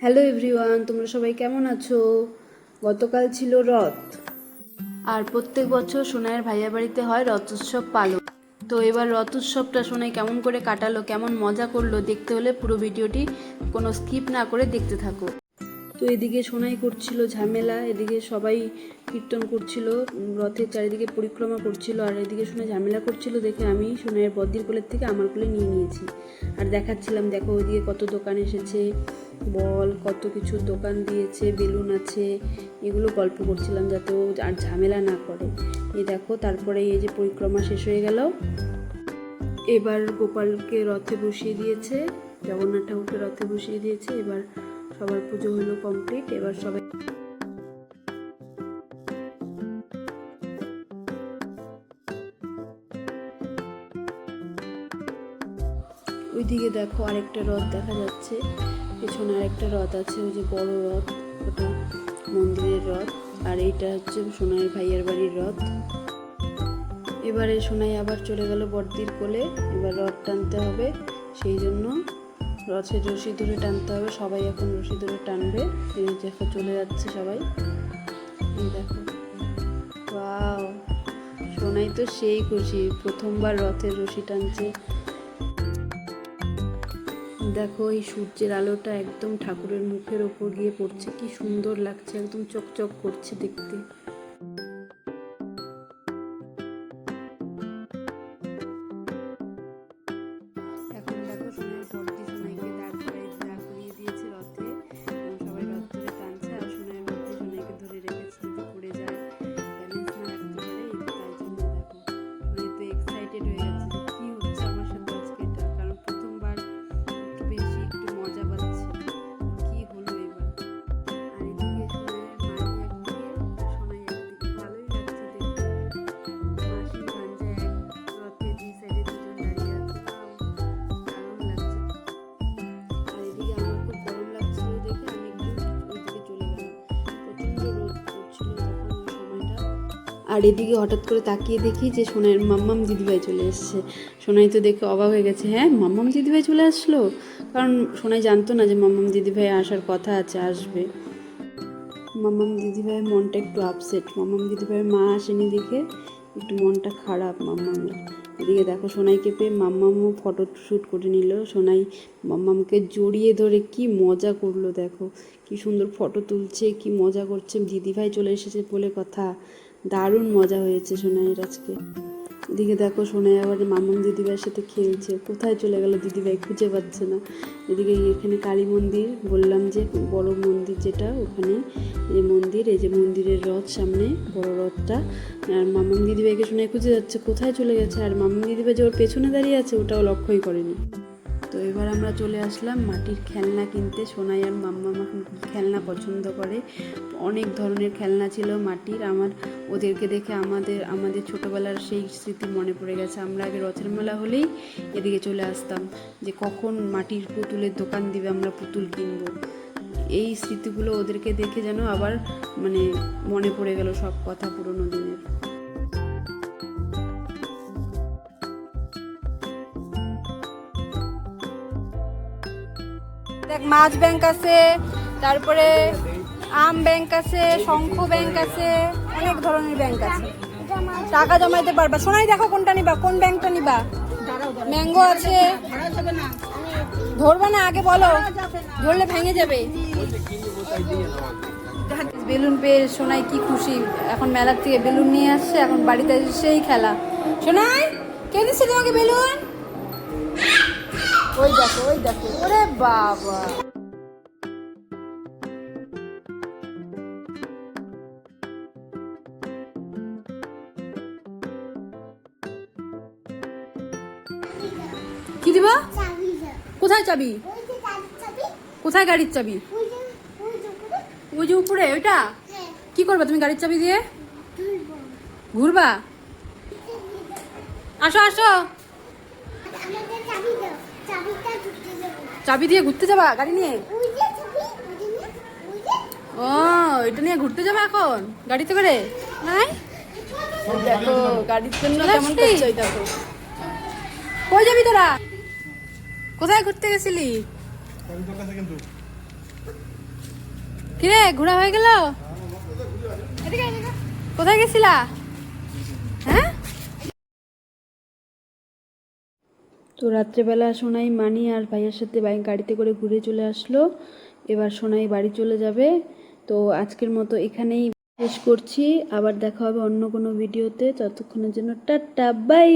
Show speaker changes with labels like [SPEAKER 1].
[SPEAKER 1] Hello everyone, তোমরা সবাই কেমন আছো? গতকাল ছিল রথ, আর প্রত্যেক বছর সোনাইয়ের ভাইয়া বাড়িতে হয় রথোৎসব পালন। তো এবার রথোৎসবটা সোনাই কেমন করে কাটালো, কেমন মজা করলো, দেখতে হলে পুরো ভিডিওটি কোনো স্কিপ না করে দেখতে থাকো। তো এদিকে সোনাই করছিল ঝামেলা, এদিকে সবাই কীর্তন করছিল, রথের চারিদিকে পরিক্রমা করছিল, আর এদিকে সোনাই ঝামেলা করছিল দেখে আমি সোনাইয়ের বদ্দির কোলের থেকে আমার কোলে নিয়ে নিয়েছি আর দেখাচ্ছিলাম, দেখো ওইদিকে কত দোকান এসেছে, বল কত কিছু দোকান দিয়েছে, বেলুন আছে, এগুলো গল্প করছিলাম যাতে ও আর ঝামেলা না করে। এই দেখো, তারপরে এই যে পরিক্রমা শেষ হয়ে গেল, এবার গোপালকে রথে বসিয়ে দিয়েছে, জগন্নাথ ঠাকুরকে রথে বসিয়ে দিয়েছে। এবার সবার পুজো হলো কমপ্লিট। এবার সবাই ওইদিকে দেখো আরেকটা রথ দেখা যাচ্ছে, পেছনে আরেকটা রথ আছে, ওই যে বড় রথ, ওটা মন্দিরের রথ, আর এইটা হচ্ছে সোনাইয়ের ভাইয়ের বাড়ির রথ। এবারে সোনাই আবার চলে গেল বড়দির কোলে, এবার রথ টানতে হবে, সেই জন্য রথের রশি ধরে টানতে হবে, সবাই এখন রশি ধরে টানবে। এই দেখো চলে যাচ্ছে সবাই, এই দেখো, ওয়াও, সোনাই তো সেই খুশি, প্রথমবার রথের রশি টানছে। দেখো এই সূর্যের আলোটা একদম ঠাকুরের মুখের ওপর গিয়ে পড়ছে, কি সুন্দর লাগছে, একদম চকচক করছে দেখতে। এখন দেখো সোনার বড়দি সোনাইকে দাঁড় করিয়ে দিয়েছে রথে, সবাই রথ ধরে টানছে, আর সোনার বড়দি সোনাইকে ধরে রেখেছে যাতে পড়ে যায়, ব্যালেন্স না রাখতে পারে, তাই জন্য দেখো সোনাই তো এক্সাইটেড হয়ে গেছে যে কি হচ্ছে আমার সাথে আজকে, এটা কারণ প্রথমবার একটু বেশি একটু মজা পাচ্ছে, কি হলো এবার। আর এদিকে সোনাইয়ের মাঝি একদিকে, সোনাই একদিকে, ভালোই লাগছে দেখতে, মাসি ভাঞ্জা এক রথে দুই সাইডে দুজন দাঁড়িয়ে আছে, দারুণ লাগছে। আর এদিকে আমার খুব গরম লাগছিল দেখে আমি একটু ওইদিকে চলে গেলাম, প্রচণ্ড রোদ পড়ছিল তখন ওই সময়টা। আর এদিকে হঠাৎ করে তাকিয়ে দেখি যে সোনাইয়ের মাম্মাম দিদিভাই চলে এসেছে। সোনাই তো দেখে অবাক হয়ে গেছে, হ্যাঁ মাম্মাম দিদিভাই চলে আসলো, কারণ সোনাই জানতো না যে মাম্মাম দিদিভাই আসার কথা আছে, আসবে। মাম্মাম দিদিভাইয়ের মনটা একটু আপসেট, মাম্মাম দিদিভাইয়ের মা আসেনি দেখে একটু মনটা খারাপ মাম্মামের। এদিকে দেখো সোনাইকে পেয়ে মাম্মামও ফটো শ্যুট করে নিল, সোনাই মাম্মামকে জড়িয়ে ধরে কি মজা করলো, দেখো কি সুন্দর ফটো তুলছে, কি মজা করছে, দিদিভাই চলে এসেছে বলে কথা, দারুণ মজা হয়েছে সোনাইয়ের আজকে। এদিকে দেখো সোনাই আবার মাম্মাম দিদিভাইয়ের সাথে খেলছে, কোথায় চলে গেল দিদিভাই খুঁজে পাচ্ছে না। এদিকে এখানে কালী মন্দির, বললাম যে বড় মন্দির যেটা, ওখানে এই মন্দির, এই যে মন্দিরের রথ সামনে বড় রথটা, আর মাম্মাম দিদিভাইকে সোনাই খুঁজে যাচ্ছে কোথায় চলে গেছে, আর মাম্মাম দিদিভাই যে ওর পেছনে দাঁড়িয়ে আছে ওটাও লক্ষ্যই করেনি। তো এবার আমরা চলে আসলাম মাটির খেলনা কিনতে, সোনাই আর মাম্মাম এখন খেলনা পছন্দ করে, অনেক ধরনের খেলনা ছিল মাটির, আমার ওদেরকে দেখে আমাদের ছোটোবেলার সেই স্মৃতি মনে পড়ে গেছে। আমরা আগে রথের মেলা হলেই এদিকে চলে আসতাম যে কখন মাটির পুতুলের দোকান দিবে, আমরা পুতুল কিনবো, এই স্মৃতিগুলো ওদেরকে দেখে যেন আবার মানে মনে পড়ে গেল সব কথা পুরোনো দিনের।
[SPEAKER 2] দেখ মাছ ব্যাংক আছে, তারপরে আম ব্যাংক আছে, শঙ্খ ব্যাংক আছে, অনেক ধরনের ব্যাংক আছে, টাকা জমাইতে পারবা। সোনাই দেখো কোনটা নিবা, কোন ব্যাংকটা নিবা? ম্যাঙ্গো আছে, ধরবা না আগে বলো, ধরলে ভেঙে যাবে। বেলুন পেয়ে সোনাই কি খুশি, এখন মেলার থেকে বেলুন নিয়ে আসছে, এখন বাড়িতে সেই খেলা। সোনাই কে দিচ্ছে তোমাকে বেলুন? ওই দেখো, ওই দেখো, ওরে বাবা, কি দিবা? কোথায় চাবি? কোথায় গাড়ির চাবি? ওই যে উপরে ওইটা। কি করবা তুমি গাড়ির চাবি দিয়ে? ঘুরবা? আসো আসো, চাবি দিয়ে ঘুরতে যাবা গাড়ি নিয়ে? ও এটা নিয়ে ঘুরতে যাবা এখন গাড়িতে করে? নাই দেখো গাড়ির জন্য কেমন করছে, দেখো। কই যাবি তোরা? কোথায় ঘুরতে গেছিলি? কিরে ঘোরা হয়ে গেল? কোথায় গেছিলা? হ্যাঁ,
[SPEAKER 1] তো রাত্রেবেলা সোনাই মানি আর ভাইয়ের সাথে গাড়িতে করে ঘুরে চলে আসলো। এবার সোনাই বাড়ি চলে যাবে। তো আজকের মতো এখানেই শেষ করছি। আবার দেখা হবে অন্য কোনো ভিডিওতে। ততক্ষণের জন্য টাটা বাই।